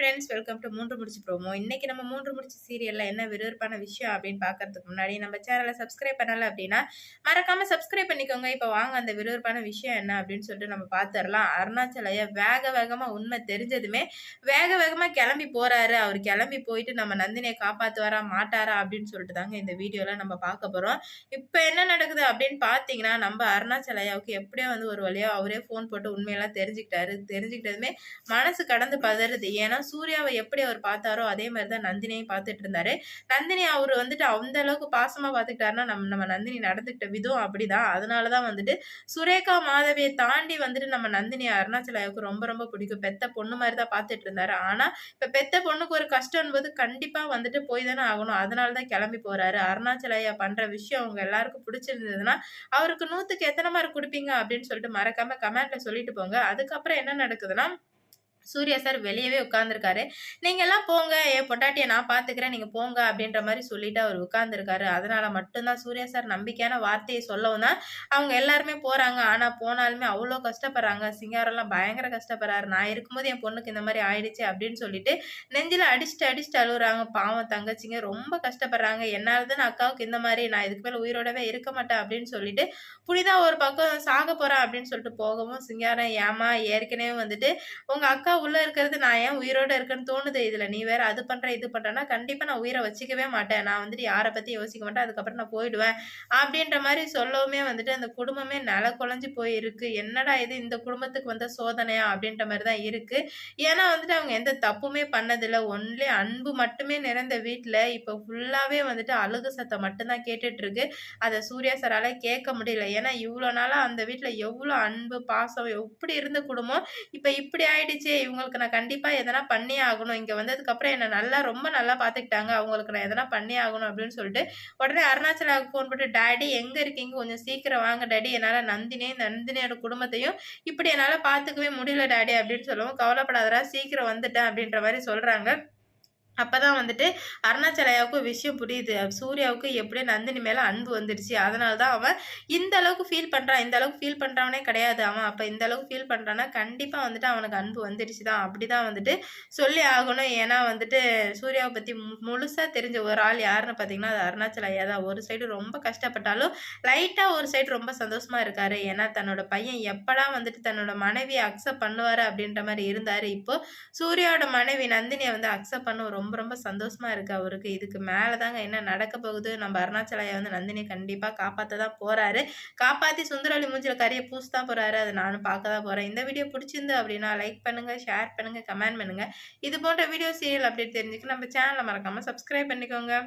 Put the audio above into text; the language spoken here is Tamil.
ஃப்ரெண்ட்ஸ், வெல்கம் டு மூன்று முடிச்சு ப்ரோமோ. இன்னைக்கு நம்ம மூன்று முடிச்சு சீரியல்ல என்ன விறுவிறுப்பான விஷயம் அப்படின்னு பார்க்கறதுக்கு முன்னாடி நம்ம சேனலை சப்ஸ்கிரைப் பண்ணல அப்படின்னா மறக்காம சப்ஸ்கிரைப் பண்ணிக்கோங்க. இப்போ வாங்க அந்த விறுவிறுப்பான விஷயம் என்ன அப்படின்னு சொல்லிட்டு நம்ம பார்த்துடலாம். அருணாச்சலைய வேக வேகமா உண்மை தெரிஞ்சதுமே வேக வேகமா கிளம்பி போறாரு. அவர் கிளம்பி போயிட்டு நம்ம நந்தினியை காப்பாத்துவாரா மாட்டாரா அப்படின்னு சொல்லிட்டு தாங்க இந்த வீடியோல நம்ம பார்க்க போறோம். இப்போ என்ன நடக்குது அப்படின்னு பார்த்தீங்கன்னா, நம்ம அருணாச்சலையாவுக்கு எப்படியோ ஒரு வழியா அவரே ஃபோன் போட்டு உண்மையெல்லாம் தெரிஞ்சுக்கிட்டாரு. தெரிஞ்சுக்கிட்டதுமே மனசு கடந்து பதறுது. ஏன்னா சூர்யாவை எப்படி அவர் பார்த்தாரோ அதே மாதிரி தான் நந்தினியையும் பார்த்துட்டு இருந்தாரு. நந்தினி அவர் அந்த அளவுக்கு பாசமா பார்த்துக்கிட்டாருன்னா நம்ம நம்ம நந்தினி நடந்துக்கிட்ட விதம் அப்படிதான். அதனாலதான் சுரேகா மாதவியை தாண்டி நம்ம நந்தினி அருணாச்சலாவுக்கு ரொம்ப ரொம்ப பிடிக்கும். பெத்த பொண்ணு மாதிரி தான் பார்த்துட்டு இருந்தாரு. ஆனா இப்ப பெத்த பொண்ணுக்கு ஒரு கஷ்டம் என்பது கண்டிப்பா போய் தானே ஆகணும். அதனாலதான் கிளம்பி போறாரு. அருணாச்சலையா பண்ற விஷயம் அவங்க எல்லாருக்கும் பிடிச்சிருந்ததுன்னா அவருக்கு 100க்கு எத்தனை மார்க் கொடுப்பீங்க அப்படின்னு சொல்லிட்டு மறக்காம கமெண்ட்ல சொல்லிட்டு போங்க. அதுக்கப்புறம் என்ன நடக்குதுன்னா, சூர்யா சார் வெளியவே உட்கார்ந்துருக்காரு. நீங்க எல்லாம் போங்க, என் பொண்டாட்டிய நான் பார்த்துக்கிறேன், நீங்க போங்க அப்படின்ற மாதிரி சொல்லிட்டு அவர் உட்கார்ந்துருக்காரு. அதனால மட்டும்தான் சூர்யா சார் நம்பிக்கையான வார்த்தையை சொல்லவும் தான் அவங்க எல்லாருமே போறாங்க. ஆனா போனாலுமே அவ்வளோ கஷ்டப்படுறாங்க. சிங்காரெல்லாம் பயங்கர கஷ்டப்படுறாரு. நான் இருக்கும்போது என் பொண்ணுக்கு இந்த மாதிரி ஆயிடுச்சு அப்படின்னு சொல்லிட்டு நெஞ்சில அடிச்சுட்டு அடிச்சுட்டு அழுகுறாங்க. பாவம் தங்கச்சிங்க ரொம்ப கஷ்டப்படுறாங்க. என்னால தான் அக்காவுக்கு இந்த மாதிரி, நான் இதுக்கு மேல உயிரோடவே இருக்க மாட்டேன் அப்படின்னு சொல்லிட்டு புனிதா ஒரு பக்கம் சாக போறேன் அப்படின்னு சொல்லிட்டு போகவும், சிங்காரம் ஏமா ஏற்கனவே உங்க அக்கா உள்ள இருக்கிறது நான் ஏன் உயிரோட இருக்கேன்னு தோணுது. இதுல நீ வேற அது பண்ற இது பண்றேன்னா கண்டிப்பா நான் உயிரை வச்சுக்கவே மாட்டேன். நான் யாரை பத்தி யோசிக்க மாட்டேன். அதுக்கப்புறம் நான் போயிடுவேன் அப்படின்ற மாதிரி சொல்லவுமே அந்த குடும்பமே நில குலைஞ்சு போயிருக்கு. என்னடா இது, இந்த குடும்பத்துக்கு வந்த சோதனையா அப்படின்ற மாதிரி தான் இருக்கு. ஏன்னா அவங்க எந்த தப்புமே பண்ணதில்லை. ஒன்லி அன்பு மட்டுமே நிறைந்த வீட்டுல இப்ப ஃபுல்லாவே அழுகு சத்தம் மட்டும்தான் கேட்டுட்டு இருக்கு. அதை சூர்யா சாரால கேட்க முடியல. ஏன்னா இவ்வளவு நாளா அந்த வீட்டுல எவ்வளவு அன்பு பாசம் எப்படி இருந்த குடும்பம் இப்ப இப்படி ஆயிடுச்சு. இவங்களுக்கு நான் கண்டிப்பா எதனா பண்ணியே ஆகணும். இங்க வந்ததுக்கு அப்புறம் என்ன ரொம்ப நல்லா பாத்துக்கிட்டாங்க. அவங்களுக்கு நான் எதனா பண்ணியே ஆகணும் அப்படின்னு சொல்லிட்டு உடனே அருணாச்சலாவுக்கு போன் போட்டு, டாடி எங்க இருக்கீங்க, கொஞ்சம் சீக்கிரம் வாங்க டாடி, என்னால நந்தினியோட குடும்பத்தையும் இப்படி என்னால பாத்துக்கவே முடியல டாடி அப்படின்னு சொல்லவும், கவலைப்படாதடா சீக்கிரம் வந்துட்டேன் அப்படின்ற மாதிரி சொல்றாங்க. அப்பதான் அருணாச்சலையாவுக்கு விஷயம் புரியுது. சூர்யாவுக்கு எப்படியோ நந்தினி மேல அன்பு வந்துடுச்சு. அதனாலதான் அவன் இந்த அளவுக்கு ஃபீல் பண்றான். இந்த அளவுக்கு ஃபீல் பண்றவனே கிடையாது அவன். அப்ப இந்த அளவுக்கு ஃபீல் பண்றான்னா கண்டிப்பா அவனுக்கு அன்பு வந்துடுச்சுதான். அப்படிதான் சொல்லி ஆகணும். ஏன்னா சூர்யாவை பத்தி முழுசா தெரிஞ்ச ஒரு ஆள் யாருன்னு பாத்தீங்கன்னா அது அருணாச்சலையா தான். ஒரு சைடு ரொம்ப கஷ்டப்பட்டாலும் லைட்டா ஒரு சைடு ரொம்ப சந்தோஷமா இருக்காரு. ஏன்னா தன்னோட பையன் எப்படா தன்னோட மனைவியை அக்செப்ட் பண்ணுவாரு அப்படின்ற மாதிரி இருந்தாரு. இப்போ சூர்யாவோட மனைவி நந்தினியை அக்செப்ட் பண்ண ரொம்ப ரொம்ப சந்தோஷமா இருக்கு அவருக்கு. இதுக்கு மேலதாங்க என்ன நடக்க போகுது. நம்ம அருணாச்சலையா நந்தினி கண்டிப்பா காப்பாத்த தான் போறாரு. காப்பாத்தி சுந்தரவல்லி மூஞ்சில கரிய பூசு தான் போறாரு. அதை நானும் பார்க்க தான் போறேன். இந்த வீடியோ பிடிச்சிருந்து அப்படின்னா லைக் பண்ணுங்க, ஷேர் பண்ணுங்க, கமெண்ட் பண்ணுங்க. இது போன்ற வீடியோ சீரியல் அப்டேட் தெரிஞ்சுக்க நம்ம சேனலை மறக்காம சப்ஸ்கிரைப் பண்ணிக்கோங்க.